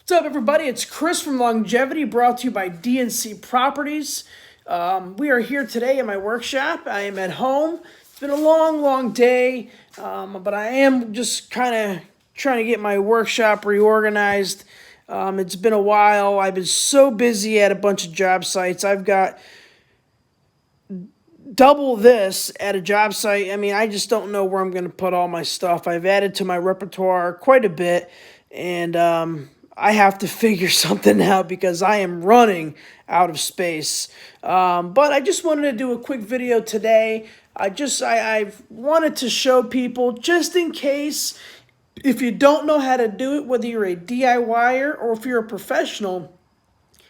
What's up, everybody? It's Chris from Longevity, brought to you by DNC Properties. We are here today in my workshop. I am at home. It's been a long day, but I am just kind of trying to get my workshop reorganized. It's been a while. I've been so busy at a bunch of job sites. I've got double this at a job site. I mean, I just don't know where I'm going to put all my stuff. I've added to my repertoire quite a bit, and I have to figure something out because I am running out of space. But I just wanted to do a quick video today. I wanted to show people, just in case, if you don't know how to do it, whether you're a DIYer or if you're a professional,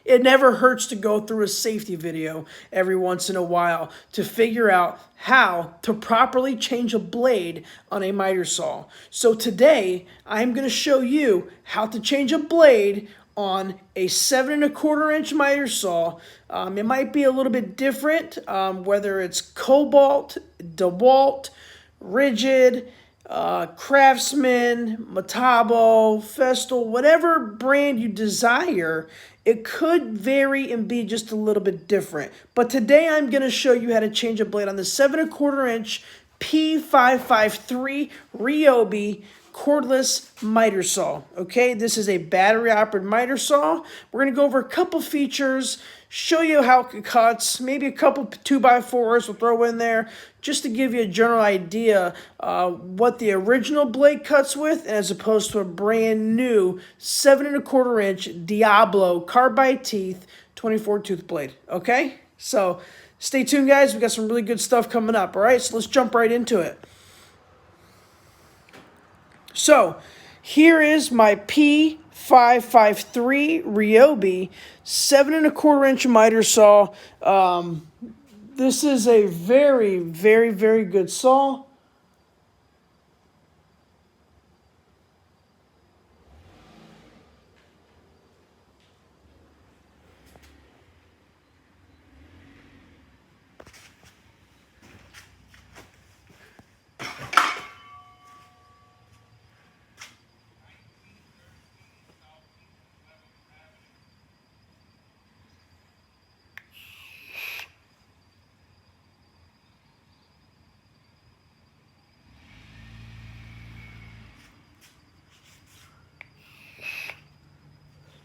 it never hurts to go through a safety video every once in a while to figure out how to properly change a blade on a miter saw. So today, I'm going to show you how to change a blade on a 7 1/4 inch miter saw. It might be a little bit different, whether it's Cobalt, DeWalt, Rigid, Craftsman, Metabo, Festal, whatever brand you desire. It could vary and be just a little bit different. But today I'm going to show you how to change a blade on the 7 1/4 inch P553 Ryobi cordless miter saw. Okay, this is a battery operated miter saw. We're going to go over a couple features, show you how it cuts, maybe a couple 2x4s we'll throw in there, just to give you a general idea what the original blade cuts with, as opposed to a brand new 7 1/4 inch Diablo carbide teeth 24 tooth blade. Okay, so stay tuned, guys. We got some really good stuff coming up. All right, so let's jump right into it. So here is my P553 Ryobi 7 1/4 inch miter saw. This is a very good saw.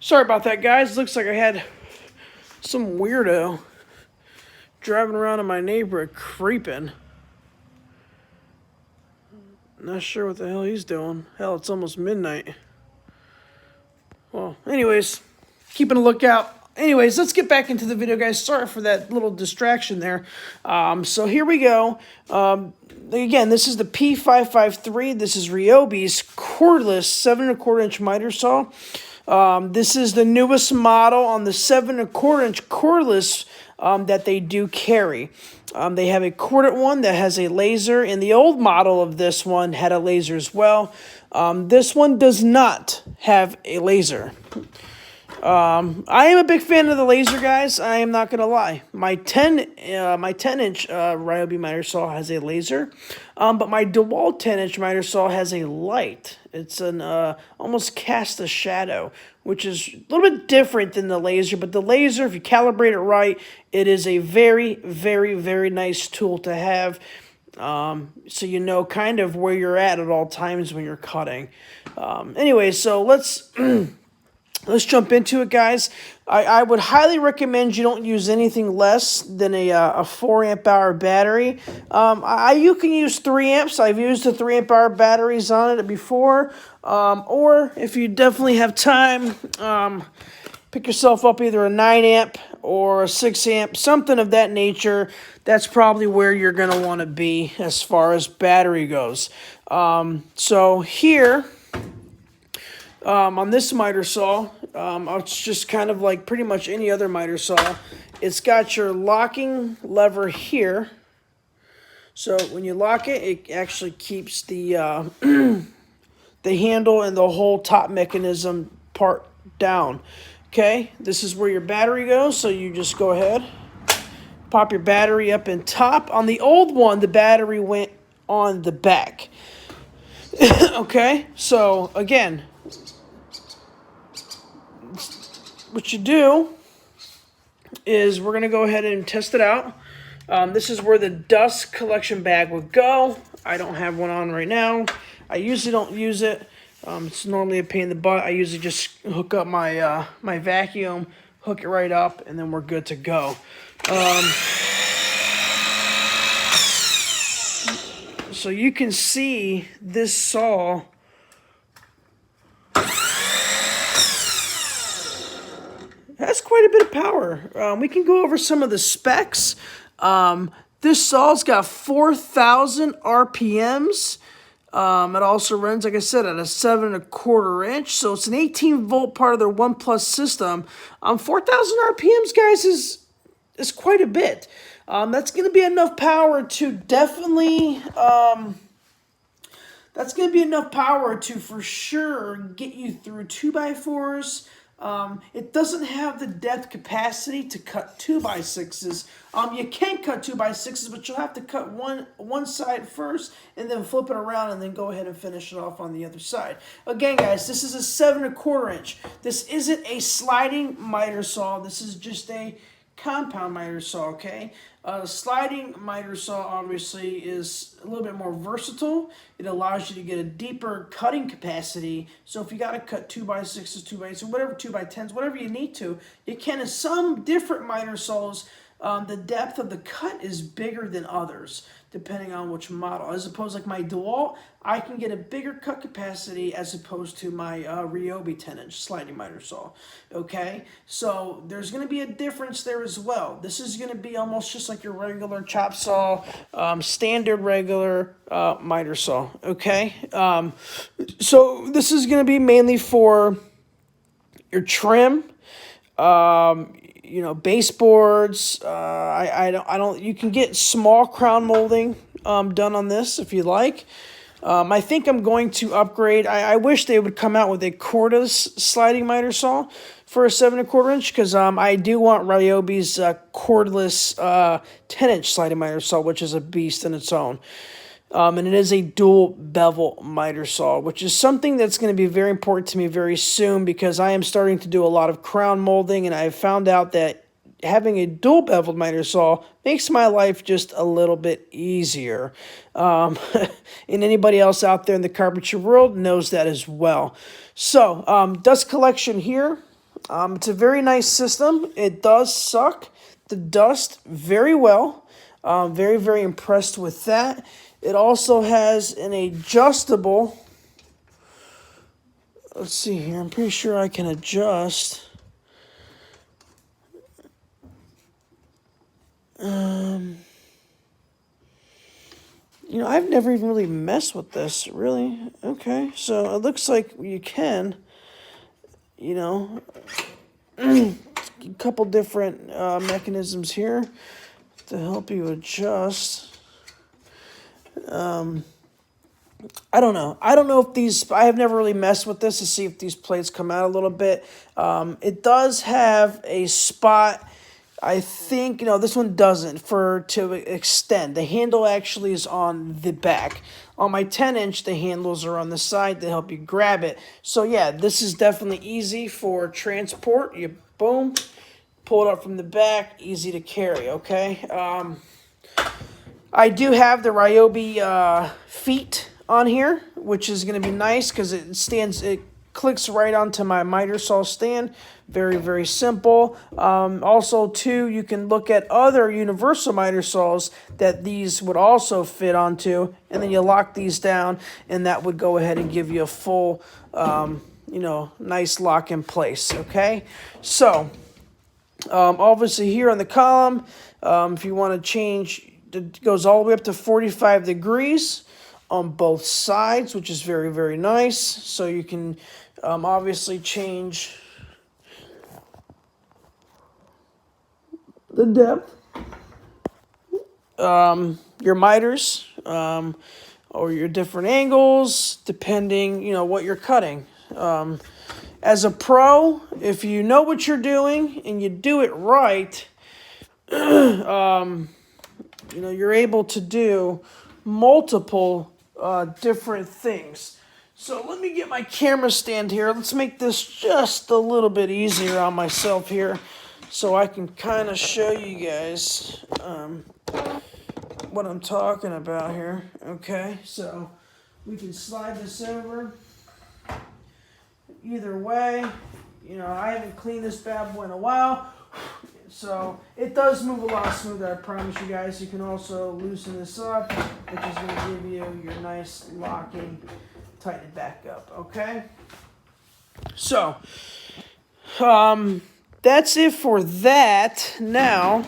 Sorry about that, guys. Looks like I had some weirdo driving around in my neighborhood creeping. Not sure what the hell he's doing. Hell, it's almost midnight. Well, anyways, keeping a lookout. Anyways, let's get back into the video, guys. Sorry for that little distraction there. So here we go. Again, this is the P553. This is Ryobi's cordless 7 1/4 inch miter saw. This is the newest model on the 7 1/4 inch cordless that they do carry. They have a corded one that has a laser, and the old model of this one had a laser as well. This one does not have a laser. I am a big fan of the laser, guys. I am not gonna lie. My 10 inch Ryobi miter saw has a laser, but my DeWalt 10 inch miter saw has a light. It's an almost cast a shadow, which is a little bit different than the laser. But the laser, if you calibrate it right, it is a very nice tool to have. So you know kind of where you're at all times when you're cutting. Anyway, so let's let's jump into it, guys. I would highly recommend you don't use anything less than a 4 amp hour battery. You can use 3 amps. I've used the 3 amp hour batteries on it before. Or if you definitely have time, pick yourself up either a 9 amp or a 6 amp, something of that nature. That's probably where you're going to want to be as far as battery goes. So here, on this miter saw, it's just kind of like pretty much any other miter saw. It's got your locking lever here. So when you lock it, it actually keeps the the handle and the whole top mechanism part down. Okay, this is where your battery goes. So you just go ahead, pop your battery up in top. On the old one, the battery went on the back. Okay, so again, what you do is we're going to go ahead and test it out. This is where the dust collection bag would go. I don't have one on right now. I usually don't use it. It's normally a pain in the butt. I usually just hook up my my vacuum, hook it right up, and then we're good to go. So you can see this saw has quite a bit of power. We can go over some of the specs. This saw's got 4,000 RPMs. It also runs, like I said, at a 7¼ inch. So it's an 18-volt part of their One Plus system. 4,000 RPMs, guys, is quite a bit. That's going to be enough power to definitely... that's going to be enough power to, for sure, get you through 2x4s. It doesn't have the depth capacity to cut 2x6s. You can cut 2x6s, but you'll have to cut one side first and then flip it around and then go ahead and finish it off on the other side. Again, guys, this is a 7¼ inch. This isn't a sliding miter saw. This is just a compound miter saw, okay? Sliding miter saw obviously is a little bit more versatile. It allows you to get a deeper cutting capacity. So if you got to cut 2x6s, 2x8s, whatever, 2x10s, whatever you need to, you can. In some different miter saws, the depth of the cut is bigger than others, depending on which model. As opposed, like my DeWalt, I can get a bigger cut capacity as opposed to my Ryobi 10-inch sliding miter saw. Okay, so there's going to be a difference there as well. This is going to be almost just like your regular chop saw, standard regular miter saw. Okay, so this is going to be mainly for your trim. You know, baseboards. I don't. You can get small crown molding done on this if you like. I think I'm going to upgrade. I wish they would come out with a cordless sliding miter saw for a 7¼ inch, because I do want Ryobi's cordless 10-inch sliding miter saw, which is a beast in its own. And it is a dual bevel miter saw, which is something that's going to be very important to me very soon, because I am starting to do a lot of crown molding, and I have found out that having a dual beveled miter saw makes my life just a little bit easier. And anybody else out there in the carpentry world knows that as well. So, dust collection here. It's a very nice system. It does suck the dust very well. Very, very impressed with that. It also has an adjustable, let's see here, I'm pretty sure I can adjust. You know, I've never even really messed with this, really. Okay, so it looks like you can, you know, a couple different mechanisms here to help you adjust. I don't know. I don't know if these, I have never really messed with this to see if these plates come out a little bit. It does have a spot, I think, no, this one doesn't, to extend. The handle actually is on the back. On my 10-inch, the handles are on the side to help you grab it. So yeah, this is definitely easy for transport. You, boom, pull it up from the back, easy to carry, okay? I do have the Ryobi feet on here, which is going to be nice because it clicks right onto my miter saw stand. Very, very simple. Also, too, you can look at other universal miter saws that these would also fit onto, and then you lock these down, and that would go ahead and give you a full, you know, nice lock in place, okay? So, obviously here on the column, if you want to change, it goes all the way up to 45 degrees on both sides, which is very, very nice. So you can obviously change the depth, your miters, or your different angles, depending, you know, what you're cutting. As a pro, if you know what you're doing and you do it right, you know, you're able to do multiple different things. So let me get my camera stand here. Let's make this just a little bit easier on myself here so I can kind of show you guys what I'm talking about here. Okay, so we can slide this over. Either way, you know, I haven't cleaned this bad boy in a while, so it does move a lot smoother, I promise you guys. You can also loosen this up, which is going to give you your nice locking, tighten it back up, okay? So, that's it for that. Now,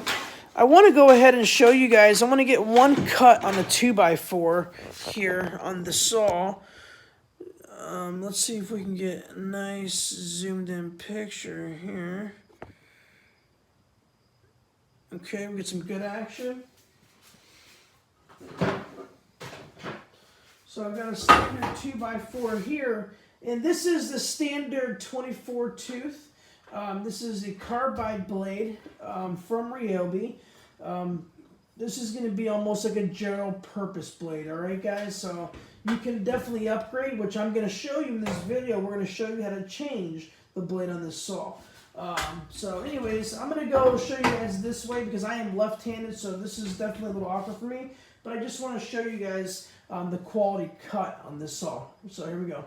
I want to go ahead and show you guys, I want to get one cut on the 2x4 here on the saw. Let's see if we can get a nice zoomed in picture here. Okay, we get some good action. So I've got a standard 2x4 here, and this is the standard 24 tooth. This is a carbide blade from Ryobi. This is going to be almost like a general purpose blade, all right, guys? So you can definitely upgrade, which I'm going to show you in this video. We're going to show you how to change the blade on this saw. So anyways, I'm going to go show you guys this way because I am left-handed, so this is definitely a little awkward for me. But I just want to show you guys the quality cut on this saw. So here we go.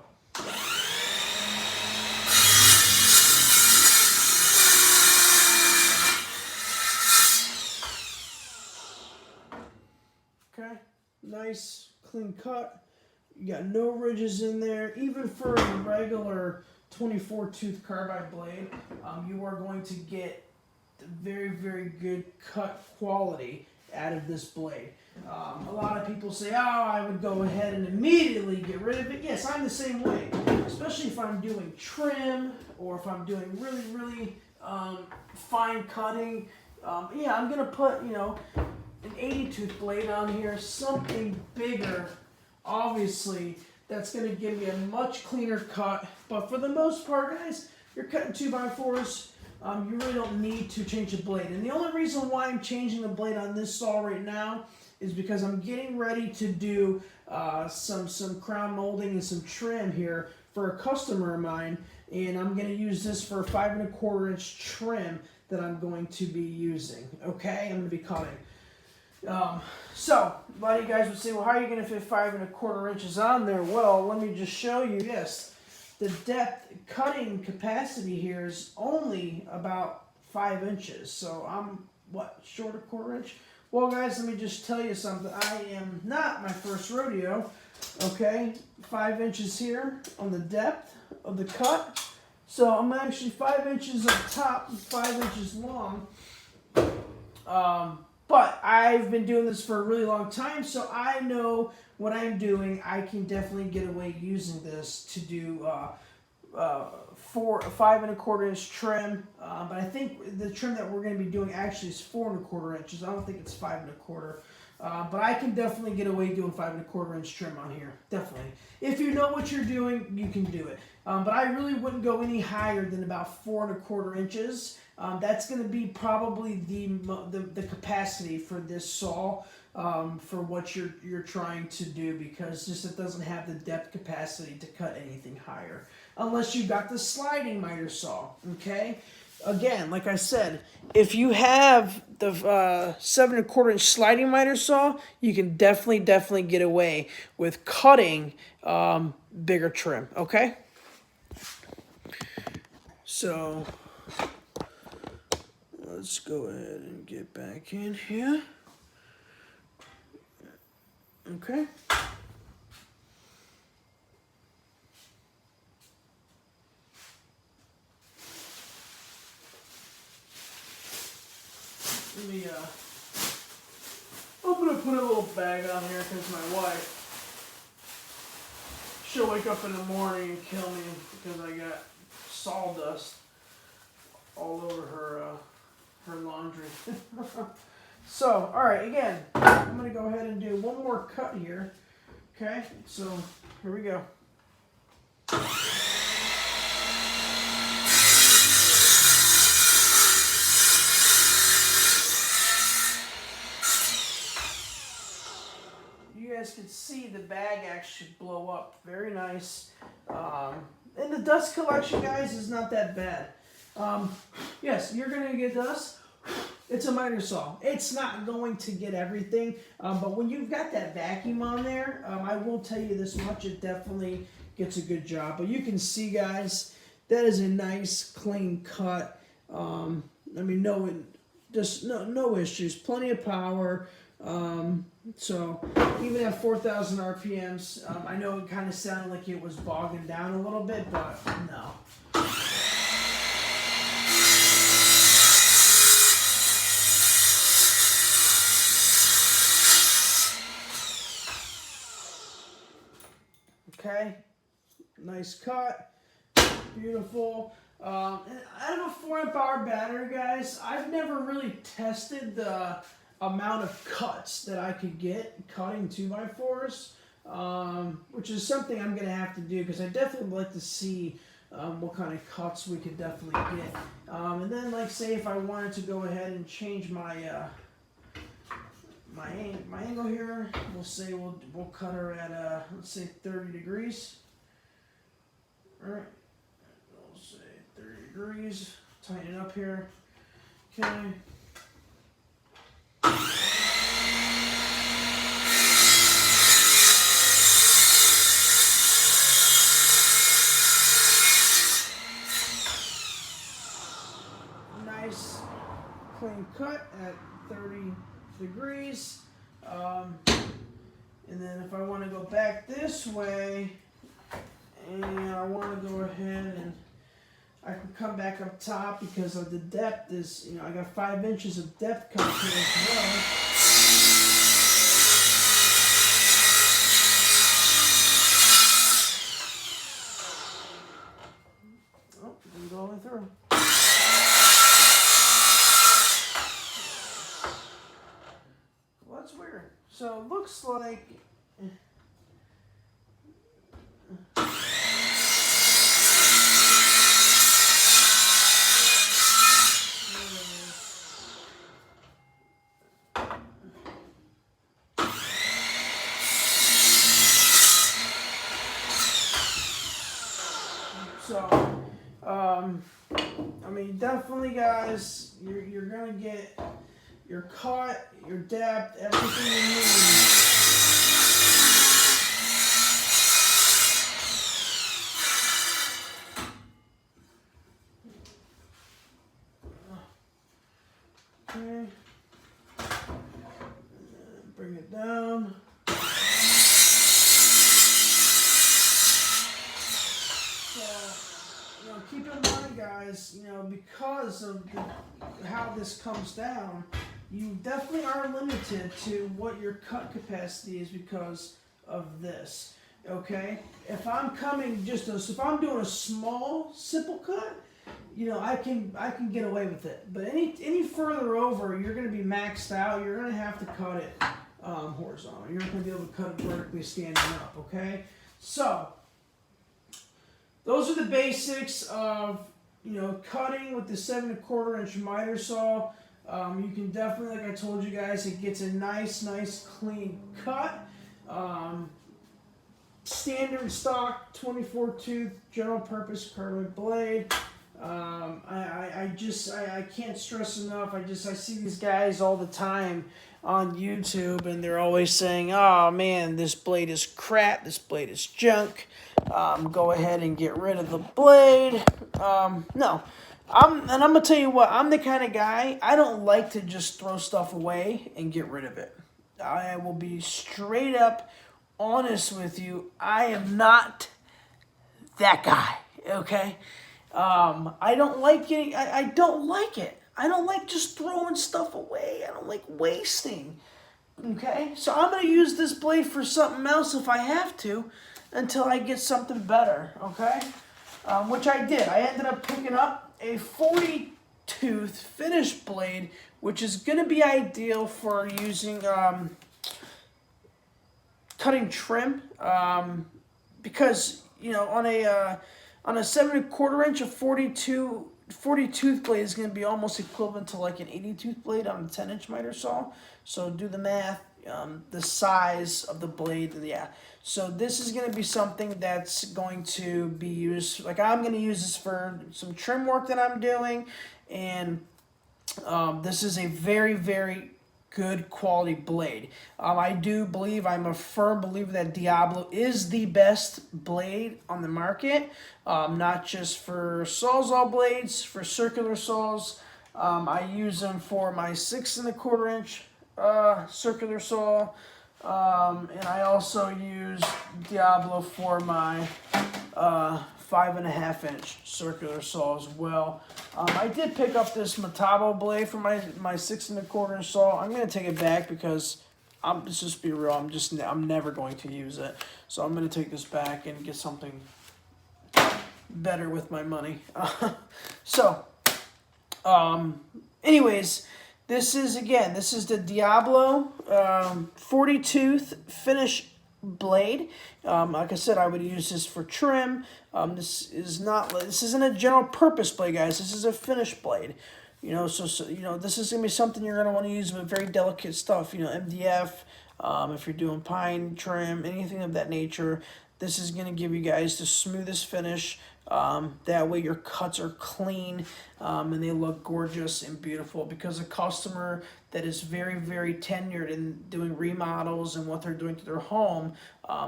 Okay, nice clean cut. You got no ridges in there. Even for a regular 24 tooth carbide blade, you are going to get very, very good cut quality out of this blade. A lot of people say, oh, I would go ahead and immediately get rid of it. Yes, I'm the same way, especially if I'm doing trim or if I'm doing really, really fine cutting. Yeah, I'm going to put, you know, an 80 tooth blade on here, something bigger, obviously, that's going to give you a much cleaner cut. But for the most part, guys, you're cutting 2x4s, you really don't need to change the blade. And the only reason why I'm changing the blade on this saw right now is because I'm getting ready to do some crown molding and some trim here for a customer of mine. And I'm going to use this for a 5 1/4 inch trim that I'm going to be using. Okay, I'm going to be cutting. So, a lot of you guys would say, well, how are you going to fit 5 1/4 inches on there? Well, let me just show you this. The depth cutting capacity here is only about 5 inches. So I'm, what, short a 1/4 inch? Well, guys, let me just tell you something. I am not my first rodeo. Okay, 5 inches here on the depth of the cut. So I'm actually 5 inches up top and 5 inches long. But I've been doing this for a really long time, so I know what I'm doing. I can definitely get away using this to do 5 1/4 inch trim. But I think the trim that we're going to be doing actually is 4 1/4 inches. I don't think it's 5 1/4. But I can definitely get away doing 5 1/4 inch trim on here. Definitely. If you know what you're doing, you can do it. But I really wouldn't go any higher than about 4 1/4 inches. That's going to be probably the capacity for this saw for what you're trying to do, because just it doesn't have the depth capacity to cut anything higher unless you got the sliding miter saw. Okay, again, like I said, if you have the 7 1/4 inch sliding miter saw, you can definitely get away with cutting bigger trim. Okay, so let's go ahead and get back in here. Okay. Let me, I'm going to put a little bag on here because my wife, she'll wake up in the morning and kill me because I got sawdust all over her laundry. So, alright, again, I'm going to go ahead and do one more cut here. Okay, so here we go. You guys can see the bag actually blow up. Very nice. And the dust collection, guys, is not that bad. Yes, you're going to get dust. It's a miter saw. It's not going to get everything, but when you've got that vacuum on there, I will tell you this much, it definitely gets a good job. But you can see, guys, that is a nice, clean cut. I mean, no issues. Plenty of power. So even at 4,000 RPMs, I know it kind of sounded like it was bogging down a little bit, but no. Okay, nice cut, beautiful. And I have a 4 amp-hour battery, guys. I've never really tested the amount of cuts that I could get cutting 2x4s, which is something I'm going to have to do because I definitely would like to see what kind of cuts we could definitely get. And then, like, say if I wanted to go ahead and change my my angle here, we'll say we'll cut her at let's say 30 degrees. All right, we'll say 30 degrees. Tighten it up here. Okay. Nice clean cut at 30 degrees. And then if I want to go back this way and I want to go ahead and I can come back up top because of the depth is, I got 5 inches of depth cut here as well. Oh, didn't go all the way through. Well, that's weird. So it looks like I mean, definitely, guys, you're gonna get your cut, your depth, everything you need. Okay. Bring it down. Keep in mind, guys, because of how this comes down, you definitely are limited to what your cut capacity is because of this. Okay, if I'm if I'm doing a small, simple cut, I can get away with it. But any further over, you're going to be maxed out. You're going to have to cut it horizontal. You're not going to be able to cut it vertically standing up. Okay, so those are the basics of cutting with the 7 1/4 inch miter saw. You can definitely, like I told you guys, it gets a nice clean cut. Standard stock 24 tooth general purpose carbide blade. I can't stress enough. I see these guys all the time on YouTube, and they're always saying, "Oh man, this blade is crap. This blade is junk. Go ahead and get rid of the blade." No, I'm gonna tell you what. I'm the kind of guy, I don't like to just throw stuff away and get rid of it. I will be straight up honest with you. I am not that guy. Okay. I don't like getting, I don't like it. I don't like just throwing stuff away. I don't like wasting. Okay? So I'm going to use this blade for something else if I have to until I get something better. Okay? Which I did. I ended up picking up a 40 tooth finished blade, which is going to be ideal for using, cutting trim. Because, on a 7 1/4 inch, a 40 tooth blade is going to be almost equivalent to like an 80 tooth blade on a 10 inch miter saw. So do the math. the size of the blade. Yeah. So this is going to be something that's going to be used, like I'm going to use this for some trim work that I'm doing, and this is a very, very good quality blade. I do believe, I'm a firm believer that Diablo is the best blade on the market, not just for Sawzall blades, for circular saws. I use them for my 6 1/4 inch circular saw, and I also use Diablo for my 5 1/2 inch circular saw as well. I did pick up this Metabo blade for my 6 1/4 inch saw. I'm gonna take it back because let's just be real. I'm never going to use it. So I'm gonna take this back and get something better with my money. Anyways, this is the Diablo 40 tooth finish blade. Like I said, I would use this for trim. This isn't a general purpose blade, guys. This is a finish blade. This is gonna be something you're gonna want to use with very delicate stuff. MDF. If you're doing pine trim, anything of that nature, this is gonna give you guys the smoothest finish. That way your cuts are clean, and they look gorgeous and beautiful, because a customer that is very, very tenured in doing remodels and what they're doing to their home,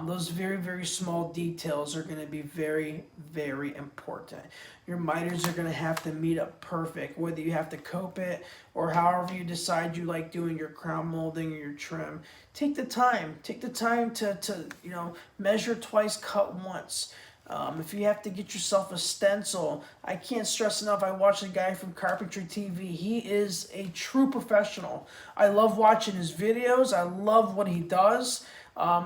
those very, very small details are going to be very, very important. Your miters are going to have to meet up perfect, whether you have to cope it or however you decide you like doing your crown molding or your trim. Take the time to measure twice, cut once. If you have to get yourself a stencil, I can't stress enough, I watch a guy from Carpentry TV. He is a true professional. I love watching his videos. I love what he does.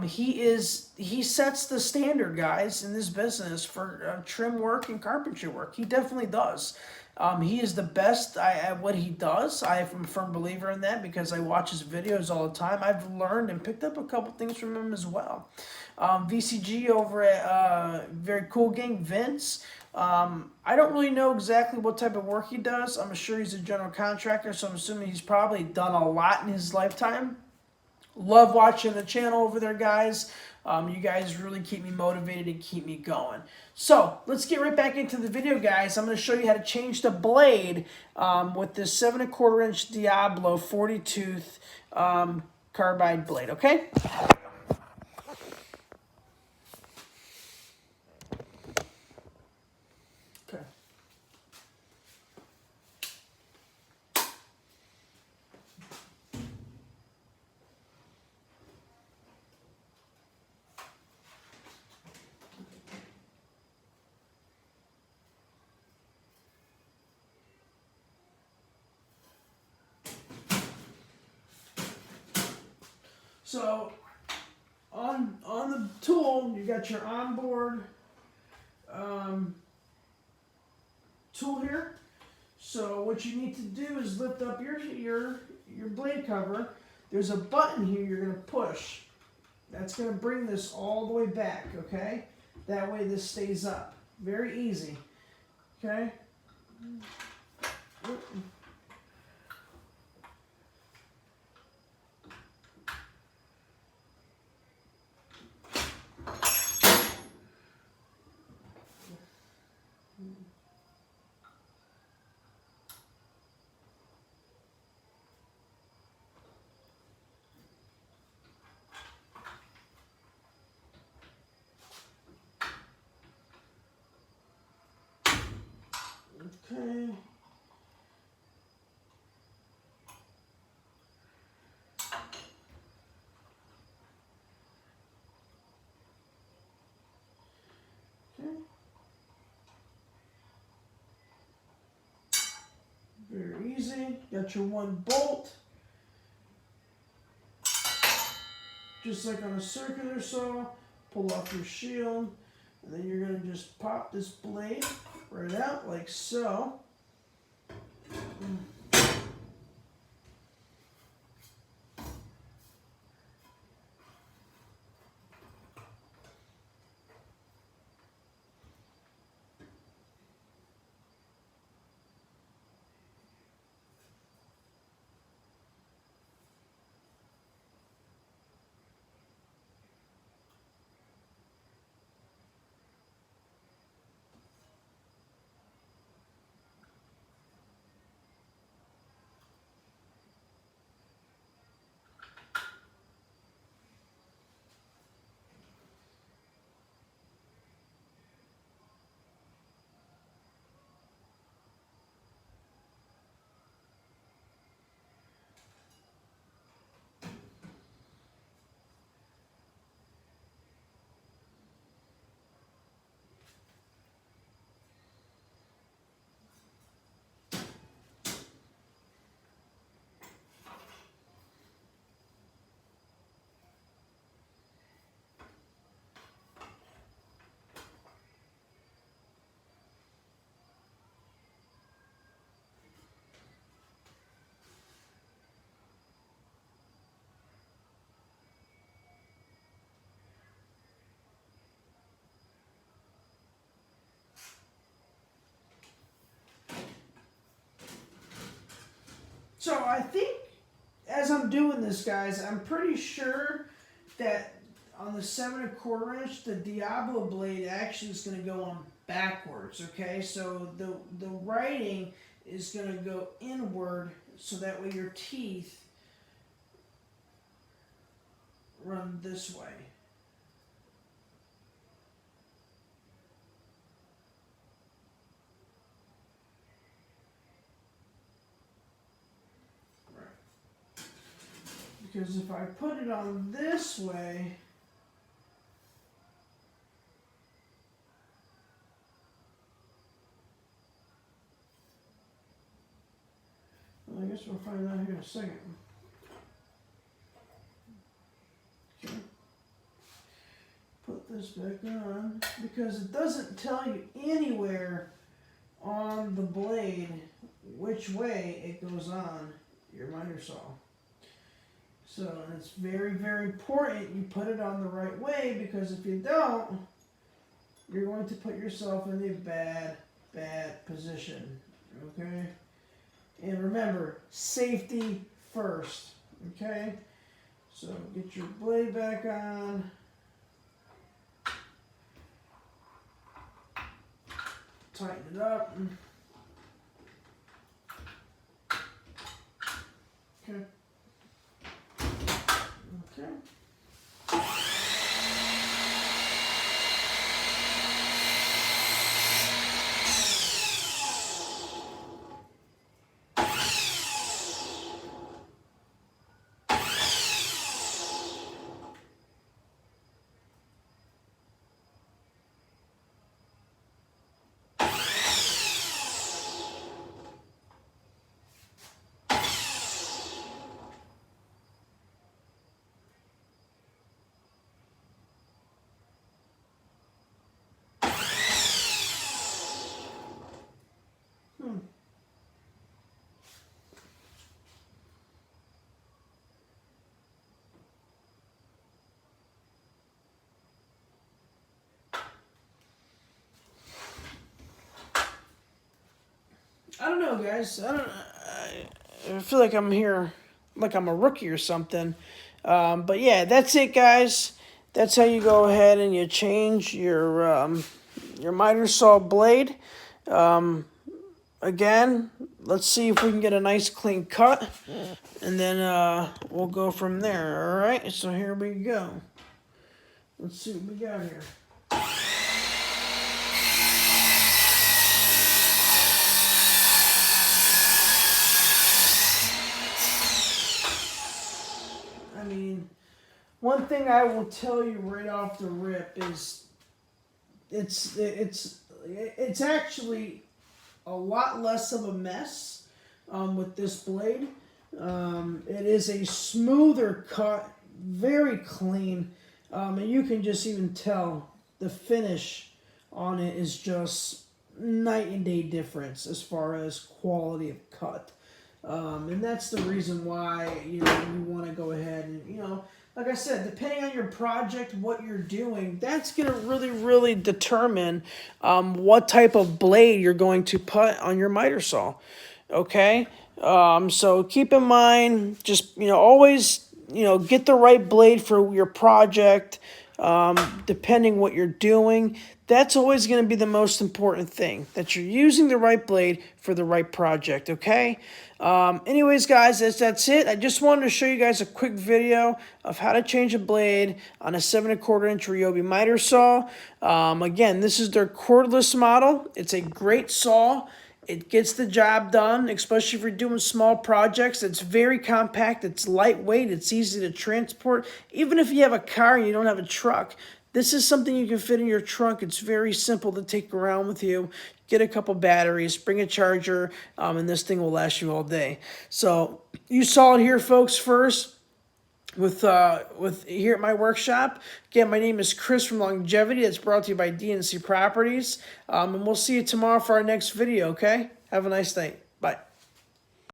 He sets the standard, guys, in this business for trim work and carpentry work. He definitely does. He is the best at what he does. I am a firm believer in that because I watch his videos all the time. I've learned and picked up a couple things from him as well. VCG over at Very Cool Gang, Vince. I don't really know exactly what type of work he does. I'm sure he's a general contractor, so I'm assuming he's probably done a lot in his lifetime. Love watching the channel over there, guys. You guys really keep me motivated and keep me going. So let's get right back into the video, guys. I'm going to show you how to change the blade with this 7 1/4 inch Diablo 40 tooth carbide blade. Okay. Okay. So on the tool, you got your onboard tool here. So what you need to do is lift up your blade cover. There's a button here you're going to push. That's going to bring this all the way back, okay? That way this stays up. Very easy, okay? Okay. Very easy. Got your one bolt. Just like on a circular saw, pull off your shield, and then you're going to just pop this blade right out like so. So I think as I'm doing this, guys, I'm pretty sure that on the 7 1/4 inch, the Diablo blade actually is going to go on backwards. Okay, so the writing is going to go inward, so that way your teeth run this way. Because if I put it on this way, well, I guess we'll find out here in a second. Okay. Put this back on, because it doesn't tell you anywhere on the blade which way it goes on your miter saw. So it's very, very important you put it on the right way, because if you don't, you're going to put yourself in a bad position. Okay? And remember, safety first. Okay? So get your blade back on. Tighten it up. Okay. Okay. I don't know, guys. I feel like I'm here, like I'm a rookie or something. But yeah, that's it, guys. That's how you go ahead and you change your miter saw blade. Again, let's see if we can get a nice clean cut, and then we'll go from there. All right. So here we go. Let's see what we got here. I mean, one thing I will tell you right off the rip is it's actually a lot less of a mess with this blade. It is a smoother cut, very clean, and you can just even tell the finish on it is just night and day difference as far as quality of cut. And that's the reason why you want to go ahead and like I said, depending on your project, what you're doing, that's going to really determine what type of blade you're going to put on your miter saw. Okay, so keep in mind, just always get the right blade for your project. Depending what you're doing, that's always going to be the most important thing, that you're using the right blade for the right project. Okay. Anyways, guys, that's it. I just wanted to show you guys a quick video of how to change a blade on a 7 1/4 inch Ryobi miter saw. Again, this is their cordless model. It's a great saw. It gets the job done, especially if you're doing small projects. It's very compact. It's lightweight. It's easy to transport. Even if you have a car and you don't have a truck, this is something you can fit in your trunk. It's very simple to take around with you. Get a couple batteries, bring a charger, and this thing will last you all day. So you saw it here, folks, first with here at my workshop. Again, my name is Chris from Longevity. It's brought to you by DNC Properties. And we'll see you tomorrow for our next video, okay? Have a nice night. Bye.